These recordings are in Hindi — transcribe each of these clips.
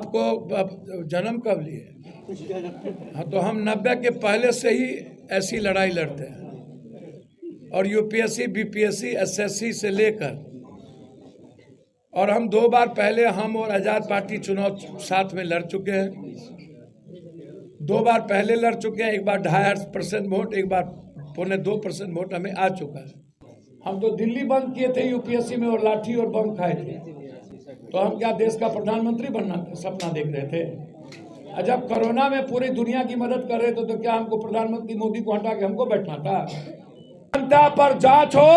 आपको जन्म कब लिए? हाँ, तो हम 90 के पहले से ही ऐसी लड़ाई लड़ते हैं और यूपीएससी, बीपीएससी, एसएससी से लेकर, और हम 2 बार पहले हम और आज़ाद पार्टी चुनाव साथ में लड़ चुके हैं। 2 बार पहले लड़ चुके हैं, एक बार 2.5% वोट, एक बार 1.25% वोट हमें आ चुका है। हम तो दिल्ली बंद किए थे यूपीएससी में और लाठी और बम खाए थे, तो हम क्या देश का प्रधानमंत्री बनना सपना देख रहे थे? जब कोरोना में पूरी दुनिया की मदद कर रहे थे तो क्या हमको प्रधानमंत्री मोदी को हटा के हमको बैठना था? जनता पर जांच हो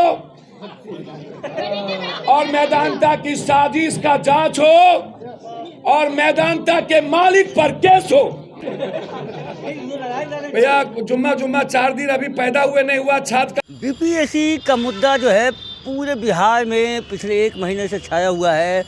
और मैदानता की साजिश का जांच हो और मैदानता के मालिक पर केस हो। भैया जुम्मा 4 दिन अभी पैदा हुए नहीं हुआ छात्र का। बीपीएससी का मुद्दा जो है पूरे बिहार में पिछले 1 महीने से छाया हुआ है।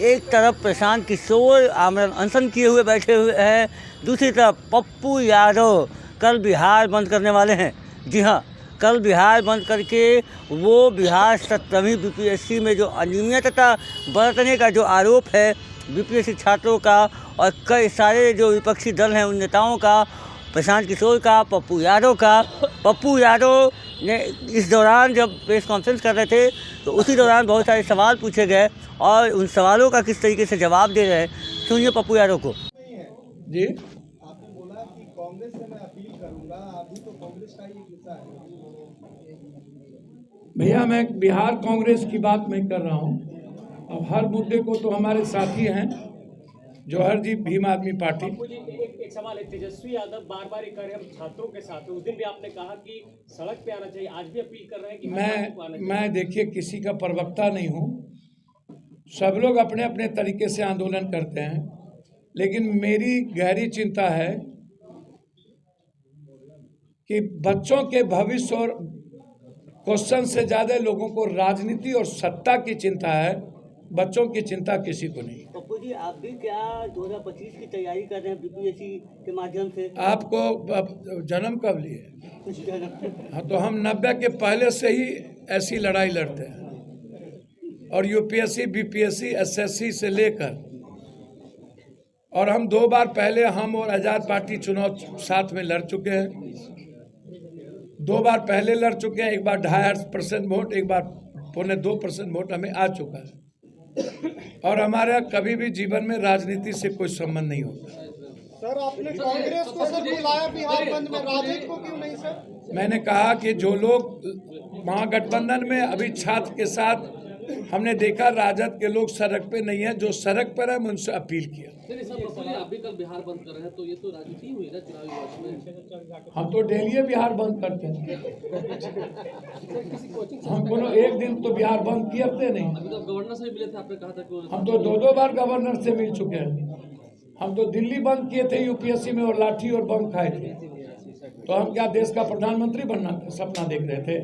एक तरफ प्रशांत किशोर आमरण अनशन किए हुए बैठे हुए हैं, दूसरी तरफ पप्पू यादव कल बिहार बंद करने वाले हैं। जी हाँ, कल बिहार बंद करके वो बिहार 17वीं बीपीएससी में जो अनियमितता बरतने का जो आरोप है बीपीएससी छात्रों का और कई सारे जो विपक्षी दल हैं उन नेताओं का, प्रशांत किशोर का, पप्पू यादव का। पप्पू यादव ने इस दौरान जब प्रेस कॉन्फ्रेंस कर रहे थे तो उसी दौरान बहुत सारे सवाल पूछे गए और उन सवालों का किस तरीके से जवाब दे रहे हैं, सुनिए पप्पू यादव को। जी, आपने बोला कि कांग्रेस से मैं अपील करूंगा, अभी तो कांग्रेस का ही हिस्सा है। भैया मैं बिहार कांग्रेस की बात नहीं कर रहा हूँ। अब हर मुद्दे को तो हमारे साथी हैं जौहर जी, भीम आदमी पार्टी। एक सवाल है, तेजस्वी यादव बार ये कर रहे हैं छात्रों के साथ, उस दिन भी आपने कहा कि सड़क पे आना चाहिए, आज भी अपील कर रहे हैं कि मैं देखिए किसी का प्रवक्ता नहीं हूँ, सब लोग अपने अपने तरीके से आंदोलन करते हैं, लेकिन मेरी गहरी चिंता है कि बच्चों के भविष्य और क्वेश्चन से ज़्यादा लोगों को राजनीति और सत्ता की चिंता है, बच्चों की चिंता किसी को नहीं। पप्पू जी, आप भी क्या 2025 की तैयारी कर रहे हैं बीपीएससी के माध्यम से? आपको जन्म कब लिए? हाँ, तो हम 90 के पहले से ही ऐसी लड़ाई लड़ते हैं और यूपीएससी, बीपीएससी, एसएससी से लेकर, और हम 2 बार पहले हम और आज़ाद पार्टी चुनाव साथ में लड़ चुके हैं। 2 बार पहले लड़ चुके हैं, एक बार 2.5% वोट, एक बार 1.25% वोट हमें आ चुका है। और हमारा कभी भी जीवन में राजनीति से कोई संबंध नहीं होता। सर, आपने कांग्रेस को सर बुलाया बिहार बंद में, राजद को क्यों नहीं सर? मैंने कहा कि जो लोग महागठबंधन में अभी छात्र के साथ हमने देखा, राजद के लोग सड़क पे नहीं है, जो सड़क पर है उनसे अपील किया। आप भी कल बिहार बंद कर रहे हैं तो ये तो राजनीति हुई ना चुनावी वर्ष में। हम तो डेली बिहार बंद करते हैं, हम कोनो एक दिन तो बिहार बंद किए नहीं। अभी तो गवर्नर से भी मिले थे, आपने कहा था कि हम तो 2 बार गवर्नर से मिल चुके हैं। हम तो दिल्ली बंद किए थे यूपीएससी में और लाठी और बम खाए थे, तो हम क्या देश का प्रधानमंत्री बनना सपना देख रहे थे?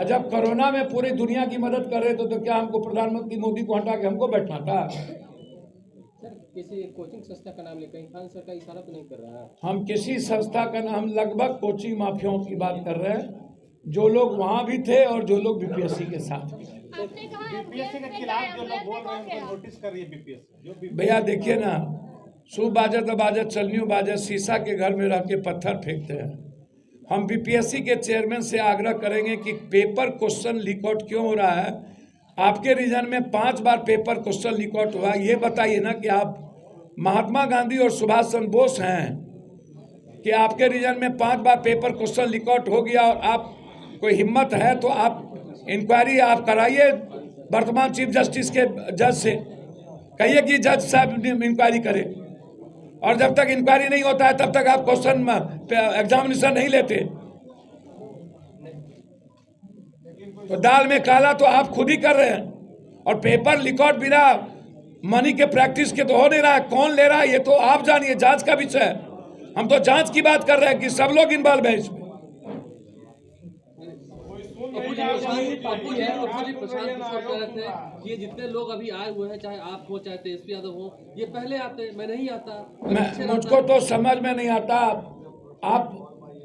जब कोरोना में पूरी दुनिया की मदद कर रहे थे तो क्या हमको प्रधानमंत्री मोदी को हटा के हमको बैठना था? किसी कोचिंग संस्था का नाम लेकर खान सर का इशारा तो नहीं कर रहा है? हम किसी संस्था का नाम, लगभग कोचिंग माफियाओं की बात कर रहे हैं, जो लोग वहाँ भी थे और जो लोग बीपीएससी के साथ भी। बीपीएससी के खिलाफ जो लोग बोल रहे हैं उनको नोटिस कर रही है बीपीएससी। भैया देखिए ना, सु बाजत बाजत चलनियों बाजत, शीशा के घर में रह के पत्थर फेंकते हैं। हम बीपीएससी के चेयरमैन से आग्रह करेंगे कि पेपर क्वेश्चन लीक आउट क्यों हो रहा है? आपके रीजन में 5 बार पेपर क्वेश्चन लीक आउट हुआ, ये बताइए ना कि आप महात्मा गांधी और सुभाष चंद्र बोस हैं कि आपके रीजन में 5 बार पेपर क्वेश्चन लीक आउट हो गया और आप कोई हिम्मत है तो आप इंक्वायरी आप कराइए वर्तमान चीफ जस्टिस के जज से, कहिए कि जज साहब इंक्वायरी करें, और जब तक इंक्वायरी नहीं होता है तब तक आप क्वेश्चन एग्जामिनेशन नहीं लेते। तो दाल में काला तो आप खुद ही कर रहे हैं, और पेपर लीक आउट बिना मनी के प्रैक्टिस के तो हो नहीं रहा है। कौन ले रहा है ये तो आप जानिए, जांच का विषय है। हम तो जांच की बात कर रहे हैं कि सब लोग इन्वॉल्व है इसमें। ये जितने लोग अभी आए हुए हैं, चाहे आप हो चाहे तेजस्वी यादव हो, ये पहले आते, मैं नहीं आता। मुझको तो समझ में नहीं आता, आप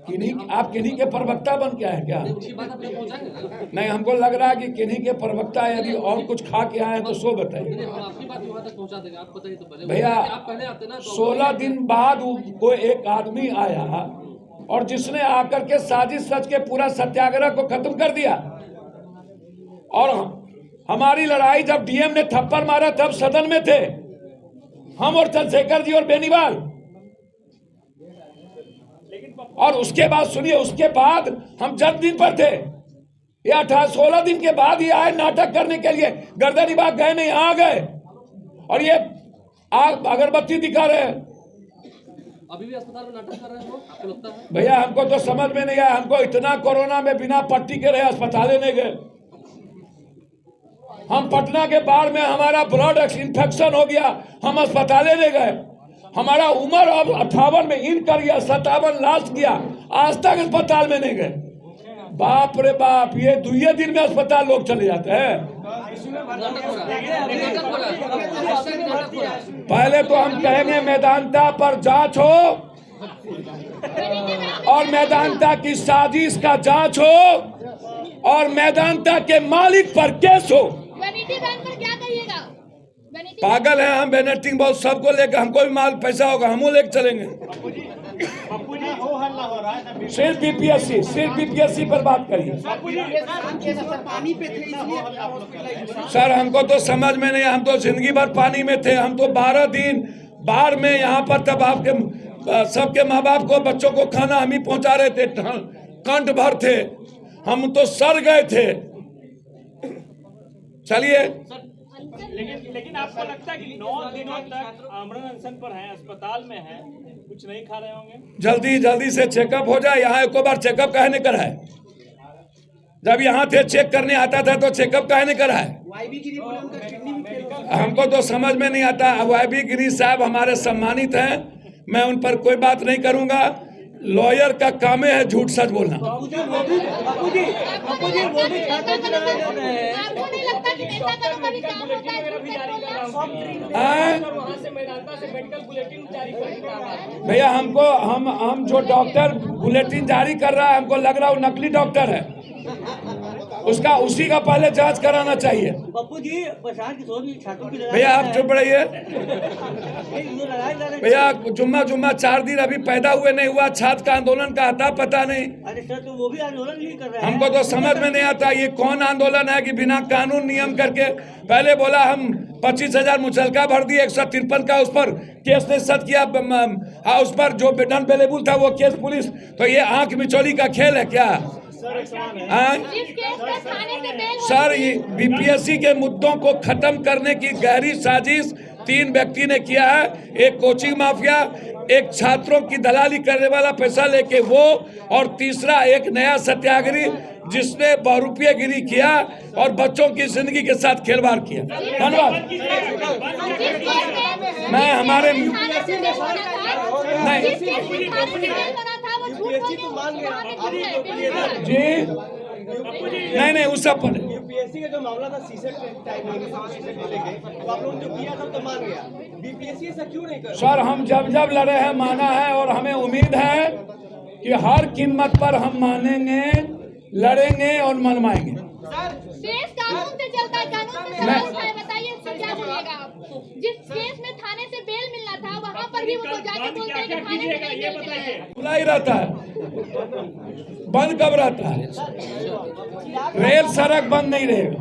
आप किन्हीं के प्रवक्ता बन के आए क्या? उसी बात आप पहुंचाएंगे ना? नहीं, हमको लग रहा है कि किन्हीं के प्रवक्ता यदि और कुछ खा के आए तो सो बताइए नहीं, हम आपकी बात वहाँ तक पहुंचा देंगे, आप बताइए तो पहले। भैया। आप पहले आते ना तो 16 दिन बाद कोई एक आदमी आया और जिसने आकर के साजिश रच के पूरा सत्याग्रह को खत्म कर दिया। और हमारी लड़ाई जब डीएम ने थप्पड़ मारा तब सदन में थे हम और चंद्रशेखर जी और बेनीवाल। और उसके बाद सुनिए, उसके बाद हम जन्मदिन पर थे। ये 16 दिन के बाद ये आए नाटक करने के लिए। गर्दनीबाग गए नहीं, आ गए और ये आग अगरबत्ती दिखा रहे हैं। अभी भी अस्पताल में नाटक कर रहे हैं वो, आपको लगता है? भैया हमको तो समझ में नहीं आया। हमको इतना कोरोना में बिना पट्टी के रहे अस्पताल नहीं गए। हम पटना के बाढ़ में हमारा ब्लड इन्फेक्शन हो गया, हम अस्पताल नहीं गए। हमारा उम्र अब 58 में इन कर गया, 57 लास्ट किया, आज तक अस्पताल में नहीं गए। बाप रे बाप, ये 2 दिन में अस्पताल लोग चले जाते हैं। पहले तो हम कहेंगे मेदांता पर जांच हो और मेदांता की साजिश का जांच हो और मेदांता के मालिक पर केस हो। वैनिटी बैंक पर क्या कहिएगा? वैनिटी पागल है हम, बेनेटिंग बहुत सबको लेकर, हमको भी माल पैसा होगा हम लेकर चलेंगे। सिर्फ बीपीएससी पर बात करिए पानी पे थे इसलिए सर। हमको तो समझ में नहीं, हम तो जिंदगी भर पानी में थे। हम तो 12 दिन बाढ़ में यहाँ पर, तब आपके सबके माँ बाप को, बच्चों को खाना हम ही पहुँचा रहे थे, कंठ भर थे, हम तो सड़ गए थे। चलिए, लेकिन आपको लगता है कि 9 दिनों तक आमरण अनशन पर है, अस्पताल में है, कुछ नहीं खा रहे होंगे? जल्दी से चेकअप हो जाए। यहाँ एक बार चेकअप काहे नहीं कराए? जब यहाँ थे चेक करने आता था तो चेकअप काहे नहीं कराए? हमको तो समझ में नहीं आता। वाईबी गिरी साहब हमारे सम्मानित हैं, मैं उन पर कोई बात नहीं करूंगा। लॉयर का काम है झूठ सच बोलना। आपको नहीं लगता कि नेता का कभी काम होता है झूठ बोलना? वहाँ से मेदांता से मेडिकल बुलेटिन जारी कर भैया हमको हम जो डॉक्टर बुलेटिन जारी कर रहा है, हमको लग रहा है वो नकली डॉक्टर है। उसका उसी का पहले जांच कराना चाहिए। पप्पू जी, प्रशांत किशोर जी छात्रों की लड़ाई भैया आप चुप रहिए। लड़ाई भैया जुम्मा 4 दिन अभी पैदा हुए नहीं हुआ, छात्र का आंदोलन का आता पता नहीं। अरे सर, तो वो भी आंदोलन नहीं कर रहे हैं। हमको तो समझ में नहीं आता ये कौन आंदोलन है कि बिना कानून नियम करके। पहले बोला हम 25,000 मुचलका भर दिए, 153 का उस पर केस ने सद किया, उस पर जो नॉन अवेलेबल था वो केस पुलिस। तो ये आंख मिचौली का खेल है क्या? जिस केस में थाने से बेल सर, ये बीपीएससी के मुद्दों को खत्म करने की गहरी साजिश 3 व्यक्ति ने किया है। एक कोचिंग माफिया, एक छात्रों की दलाली करने वाला पैसा लेके वो, और तीसरा एक नया सत्याग्रही जिसने बहुरूपियागिरी किया और बच्चों की जिंदगी के साथ खिलवाड़ किया। धन्यवाद। मैं हमारे जी नहीं उस सब पर यूपीएससी का जो मामला था सीसेट टाइप में तो आप लोगों ने जो किया था तो मान गया, बीपीएससी ऐसा क्यों नहीं कर? सर, हम जब लड़े हैं माना है और हमें उम्मीद है कि हर कीमत पर हम मानेंगे, लड़ेंगे और मनवाएंगे। केस कानून से चलता है, कानून से सवाल उठाए, बताइए इससे क्या बोलिएगा आप? जिस केस में थाने से बेल मिलना था वहाँ पर भी वो तो जाके बोलते हैं कि थाने से नहीं बेल मिला है। खुला ही रहता है, बंद कब रहता है? रेल सड़क बंद नहीं रहेगा।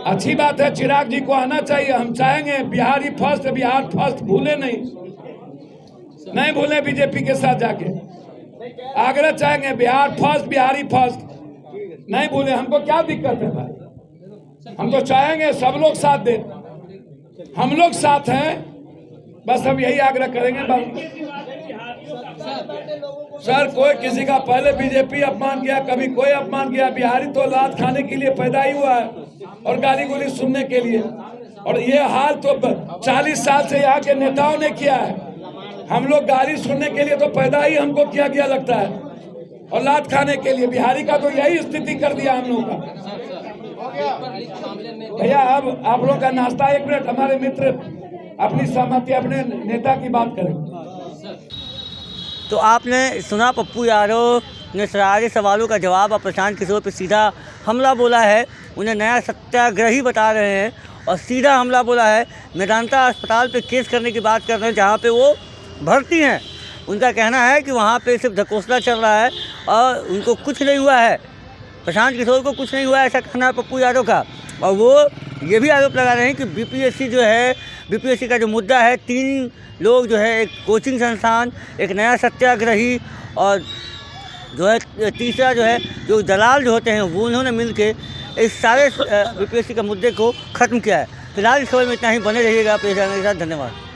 अच्छी बात है, चिराग जी को आना चाहिए। हम चाहेंगे बिहार फर्स्ट भूले नहीं भूले बीजेपी के साथ जाके। आग्रह चाहेंगे बिहार फर्स्ट नहीं भूले। हमको क्या दिक्कत है भाई? हम तो चाहेंगे सब लोग साथ दें, हम लोग साथ हैं, बस हम यही आग्रह करेंगे। सर, कोई किसी का पहले बीजेपी अपमान किया, कभी कोई अपमान किया। बिहारी तो लात खाने के लिए पैदा ही हुआ है और गाली गोली सुनने के लिए। और ये हाल तो 40 साल से यहाँ के नेताओं ने किया है। हम लोग गाली सुनने के लिए तो पैदा ही हमको किया गया लगता है, और लात खाने के लिए। बिहारी का तो यही स्थिति कर दिया हम लोग का। भैया अब आप लोग का नाश्ता, 1 मिनट, हमारे मित्र अपनी सहमति अपने नेता की बात करें। तो आपने सुना पप्पू यादव ने सारे सवालों का जवाब और प्रशांत किशोर पर सीधा हमला बोला है। उन्हें नया सत्याग्रही बता रहे हैं और सीधा हमला बोला है। मेदांता अस्पताल पे केस करने की बात कर रहे हैं जहाँ पे वो भर्ती हैं। उनका कहना है कि वहाँ पे सिर्फ ढकोसला चल रहा है और उनको कुछ नहीं हुआ है, प्रशांत किशोर को कुछ नहीं हुआ है, ऐसा कहना है पप्पू यादव का। और वो ये भी आरोप लगा रहे हैं कि बीपीएससी जो है, बीपीएससी का जो मुद्दा है, 3 लोग जो है, एक कोचिंग संस्थान, एक नया सत्याग्रही और जो है तीसरा जो है जो दलाल जो होते हैं वो उन्होंने मिल के इस सारे बीपीएससी के मुद्दे को ख़त्म किया है। फिलहाल इस खबर में इतना ही। बने रहिएगा अपने चैनल के साथ। धन्यवाद।